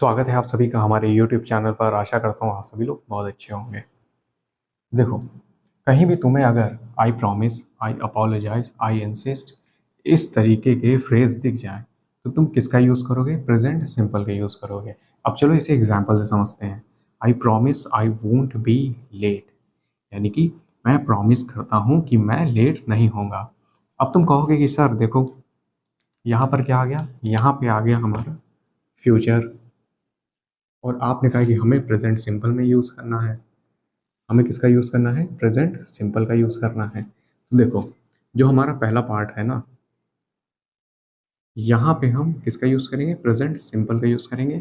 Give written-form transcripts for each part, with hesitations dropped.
स्वागत है आप सभी का हमारे YouTube चैनल पर। आशा करता हूँ आप सभी लोग बहुत अच्छे होंगे। देखो, कहीं भी तुम्हें अगर I promise, I apologise, I insist इस तरीके के फ्रेज दिख जाए तो तुम किसका यूज़ करोगे? प्रेजेंट सिंपल का यूज़ करोगे। अब चलो इसे एग्जाम्पल से समझते हैं। I promise I won't be late, यानी कि मैं प्रॉमिस करता हूँ कि मैं लेट नहीं होऊंगा। अब तुम कहोगे कि सर देखो, यहाँ पर क्या आ गया? यहाँ पे आ गया हमारा फ्यूचर, और आपने कहा कि हमें प्रेजेंट सिंपल में यूज़ करना है। हमें किसका यूज़ करना है? प्रेजेंट सिंपल का यूज़ करना है। तो देखो, जो हमारा पहला पार्ट है ना, यहाँ पे हम किसका यूज़ करेंगे? प्रेजेंट सिंपल का यूज़ करेंगे।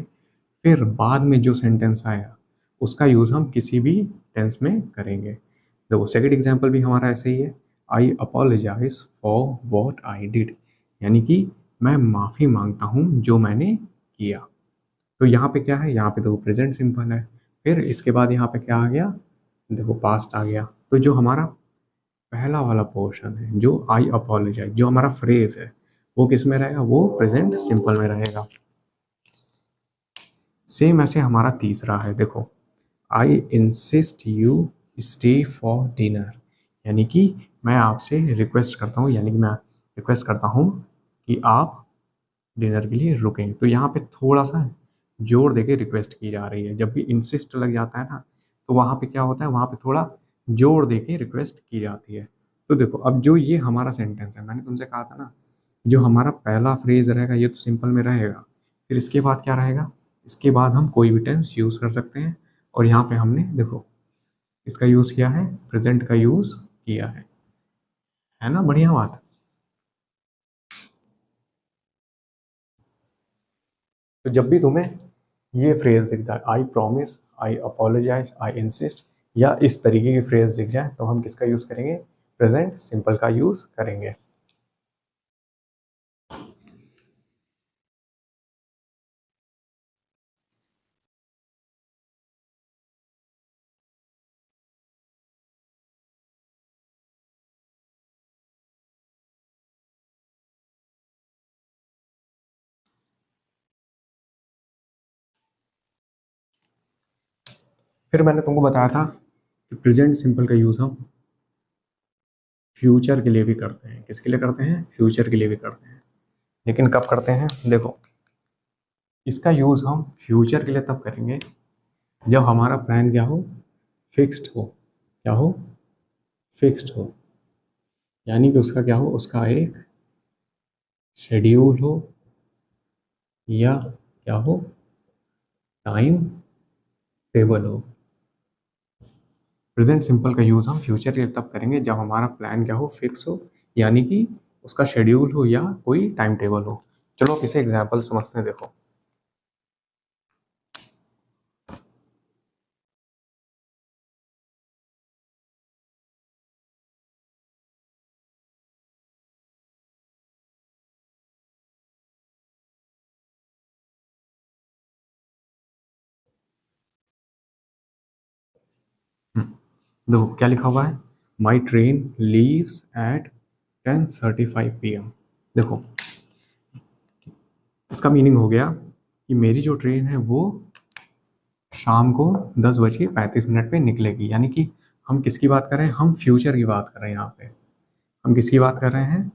फिर बाद में जो सेंटेंस आएगा उसका यूज़ हम किसी भी टेंस में करेंगे। देखो, सेकंड एग्जाम्पल भी हमारा ऐसे ही है। I apologize for what I did, यानी कि मैं माफ़ी मांगता हूँ जो मैंने किया। तो यहाँ पे क्या है? यहाँ पे देखो प्रेजेंट सिंपल है। फिर इसके बाद यहाँ पे क्या आ गया? देखो पास्ट आ गया। तो जो हमारा पहला वाला पोर्शन है, जो आई अपोलोजाइज, जो हमारा फ्रेज है, वो किस में रहेगा? वो प्रेजेंट सिंपल में रहेगा। सेम ऐसे हमारा तीसरा है। देखो, I insist you stay for dinner, यानी कि मैं आपसे रिक्वेस्ट करता हूँ, यानी कि मैं रिक्वेस्ट करता हूँ कि आप डिनर के लिए रुकें। तो यहाँ पे थोड़ा सा जोर देके रिक्वेस्ट की जा रही है। जब भी इंसिस्ट लग जाता है ना, तो वहाँ पे क्या होता है? वहाँ पे थोड़ा जोर देके रिक्वेस्ट की जाती है। तो देखो, अब जो ये हमारा सेंटेंस है, मैंने तुमसे कहा था ना, जो हमारा पहला फ्रेज रहेगा ये तो सिंपल में रहेगा। फिर इसके बाद क्या रहेगा? इसके बाद हम कोई भी टेंस यूज़ कर सकते हैं। और यहाँ पे हमने देखो इसका यूज़ किया है, प्रेजेंट का यूज़ किया है ना? बढ़िया बात। तो जब भी तुम्हें ये फ्रेज दिख जाए, I promise, I apologise, I insist, या इस तरीके की फ्रेज दिख जाए, तो हम किसका यूज़ करेंगे? प्रेजेंट सिंपल का यूज़ करेंगे। फिर मैंने तुमको बताया था कि प्रेजेंट सिंपल का यूज़ हम फ्यूचर के लिए भी करते हैं। किसके लिए करते हैं? फ्यूचर के लिए भी करते हैं। लेकिन कब करते हैं? देखो, इसका यूज़ हम फ्यूचर के लिए तब करेंगे जब हमारा प्लान क्या हो? फिक्स्ड हो। क्या हो? फिक्स्ड हो, यानी कि उसका क्या हो? उसका एक शेड्यूल हो, या क्या हो? टाइम टेबल हो। प्रेजेंट सिंपल का यूज़ हम फ्यूचर के लिए तब करेंगे जब हमारा प्लान क्या हो? फिक्स हो, यानी कि उसका शेड्यूल हो या कोई टाइम टेबल हो। चलो अब इसे एग्जाम्पल समझते हैं। देखो, देखो क्या लिखा हुआ है? My train leaves eight 10:35 PM। देखो, इसका मीनिंग हो गया कि मेरी जो ट्रेन है वो शाम को 10:35 पे निकलेगी। यानी कि हम किसकी बात कर रहे हैं? हम फ्यूचर की बात कर रहे हैं। यहाँ पे हम किसकी बात कर रहे हैं?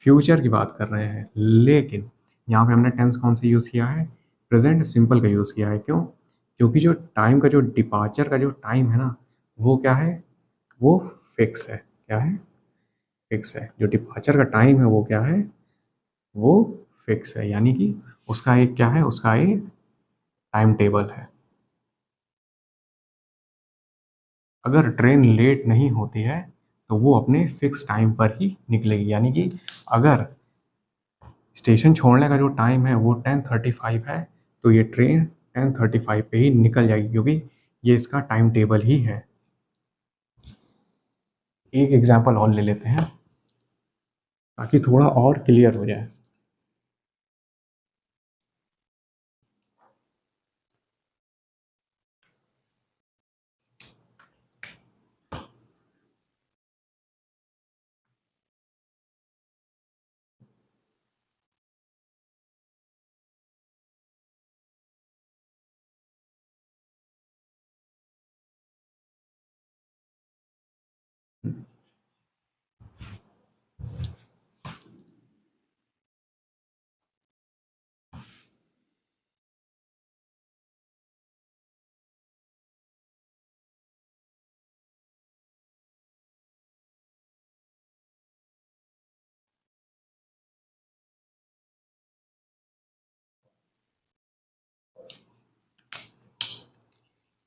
फ्यूचर की बात कर रहे हैं। लेकिन यहाँ पे हमने टेंस कौन सा यूज़ किया है? प्रेजेंट सिंपल का यूज़ किया है। क्यों? क्योंकि जो टाइम का, जो डिपार्चर का जो टाइम है ना, वो क्या है? वो फिक्स है। क्या है? फिक्स है। जो डिपार्चर का टाइम है वो क्या है? वो फिक्स है, यानी कि उसका एक क्या है? उसका एक टाइम टेबल है। अगर ट्रेन लेट नहीं होती है तो वो अपने फिक्स टाइम पर ही निकलेगी। यानी कि अगर स्टेशन छोड़ने का जो टाइम है वो 10:35 है, तो ये ट्रेन 10:35 पे ही निकल जाएगी, क्योंकि ये इसका टाइम टेबल ही है। एक एग्जांपल और ले लेते हैं ताकि थोड़ा और क्लियर हो जाए।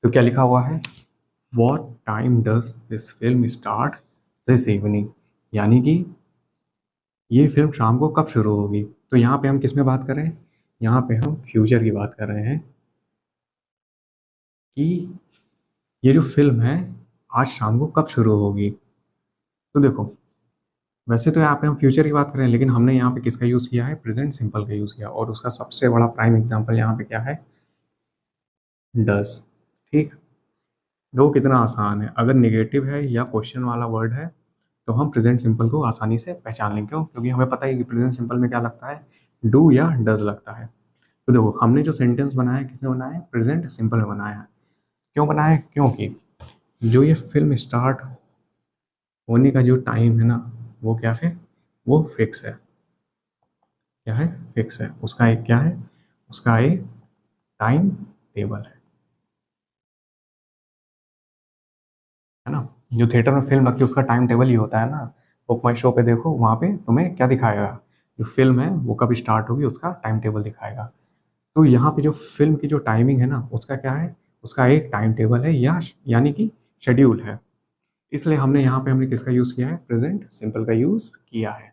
तो क्या लिखा हुआ है, what time does this film start this evening, यानी कि ये फिल्म शाम को कब शुरू होगी। तो यहाँ पे हम किस में बात कर रहे हैं, यहाँ पे हम फ्यूचर की बात कर रहे हैं कि ये जो फिल्म है आज शाम को कब शुरू होगी। तो देखो, वैसे तो यहाँ पे हम फ्यूचर की बात कर रहे हैं, लेकिन हमने यहाँ पे किसका यूज़ किया है, प्रेजेंट सिंपल का यूज़ किया, और उसका सबसे बड़ा प्राइम एग्जांपल यहाँ पे क्या है, डस। ठीक, वो कितना आसान है, अगर नेगेटिव है या क्वेश्चन वाला वर्ड है तो हम प्रेजेंट सिंपल को आसानी से पहचान लेंगे। क्यों, क्योंकि हमें पता है कि प्रेजेंट सिंपल में क्या लगता है, डू या डज लगता है। तो देखो, हमने जो सेंटेंस बनाया है किसने बनाया है, प्रेजेंट सिंपल में बनाया है। क्यों बनाया है, क्योंकि जो ये फिल्म स्टार्ट होने का जो टाइम है ना, वो क्या है, वो फिक्स है। क्या है, फिक्स है, उसका एक क्या है, उसका एक टाइम टेबल है ना। जो थिएटर में फिल्म लगती है उसका टाइम टेबल ही होता है ना। बुक माई शो पे देखो, वहाँ पे तुम्हें क्या दिखाएगा, जो फिल्म है वो कब स्टार्ट होगी उसका टाइम टेबल दिखाएगा। तो यहाँ पे जो फिल्म की जो टाइमिंग है ना, उसका क्या है, उसका एक टाइम टेबल है, या यानी कि शेड्यूल है। इसलिए हमने यहाँ पे हमने किसका यूज़ किया है, प्रेजेंट सिंपल का यूज़ किया है।